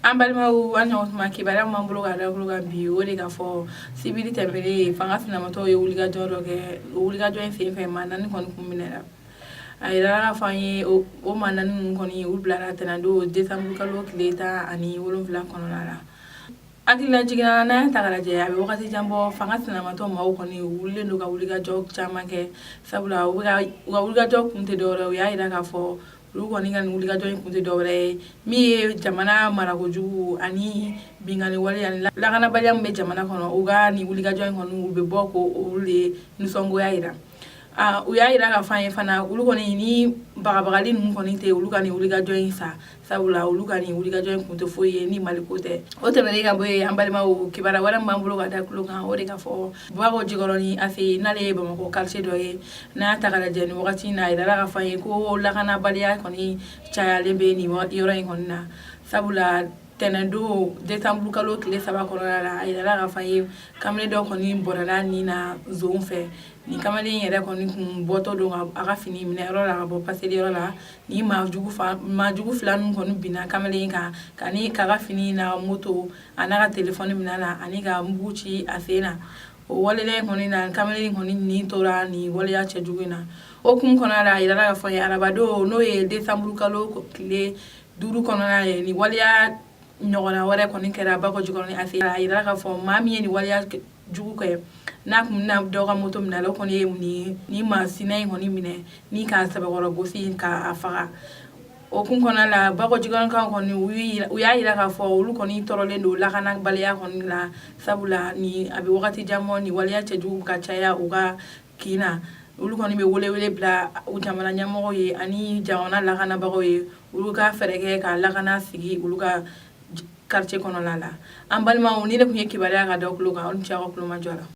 an balimaw an ɲɔgɔn tuma kibaruya m'an bolo ka da bolo kan bi o de ka fɔ sibiri tɛmɛnen fanga sinamatɔw ye wulikajɔ dɔ kɛ o wulikajɔ in sen fɛ maa 4 kɔni kun minɛra a yirala k'a fɔ an ye o maa 4 ninnu kɔni u bilara tɛnɛndon desanburu kalo tile 17 kɔnɔna la hakilila jiginna n'an y'a ta k'a lajɛ a bɛ wagati jan bɔ fanga sinamatɔ maaw kɔni u wulilen don ka wulikajɔ caman kɛ sabula u ka wulikajɔ kun tɛ dɔwɛrɛ ye u y'a yira k'a fɔ olu kɔni ka nin wulikajɔ in kun tɛ dɔwɛrɛ ye min ye jamana marakojugu ani bingani wale ani lakanabaliya min bɛ jamana kɔnɔ u ka nin wulikajɔ in kɔni u bɛ bɔ k'olu de nisɔngoya yira u y'a yira k'a fɔ an ye fana olu kɔni ni bagabagali ninnu kɔni tɛ olu ka nin wulikajɔ in sa sabula olu ka nin wulikajɔ in kun tɛ foyi ye ni maliko tɛ o tɛmɛnen ka bɔ yen an balimaw kibaruya wɛrɛ min b'an bolo ka da tulo kan o de ka fɔ Bako Jikɔrɔni Afe n'ale ye Bamakɔ quartier dɔ ye n'a y'a ta k'a lajɛ nin wagati in na a yirala k'a fɔ an ye ko lakanabaliya kɔni cayalen bɛ nin yɔrɔ in kɔni na sabula tɛnɛndon desanburu kalo tile 3 kɔnɔna la a yirala k'a fɔ an ye kamalen dɔ kɔni bɔrɛla nin na zon fɛ nin kamalen yɛrɛ kɔni kun bɔtɔ don a ka fini minɛ yɔrɔ la ka bɔ paseli yɔrɔ la ni maajugu 2 ninnu kɔni binna kamalen kan k'a ka fini na moto a n'a ka telefɔni minɛ la ani ka mugu ci a sen na o walelen kɔni na kamalen kɔni nin tora nin waleya cɛjugu in na o kun kɔnɔna la a yirala k'a fɔ an ye arabadon n'o ye desanburu kalo tile 5 kɔnɔna ye nin waleya ɲɔgɔnna wɛrɛ kɔni kɛra Bako Jikɔrɔni Afe a yirala k'a fɔ maa min ye nin waleya jugu kɛ n'a kun bɛna dɔ ka moto minɛ o kɔni ye nin masina in kɔni minɛ ni k'a sɛbɛkɔrɔ gosi k'a faga o kun kɔnɔna la Bako Jikɔrɔnikaw kɔni u y'a yira k'a fɔ olu kɔni tɔrɔlen don lakanabaliya kɔni la sabula ni a bɛ wagati jan bɔ nin waleya cɛjugu ka caya u ka kin na olu kɔni bɛ welewele bila jamana ɲɛmɔgɔw ye ani jamana lakanabagaw ye olu ka fɛɛrɛ kɛ ka lakana sigi olu ka quartier kɔnɔna la an balimaw ni ne kun ye kibaruya ka da tulo kan aw ni ce aw ka tulo majɔ la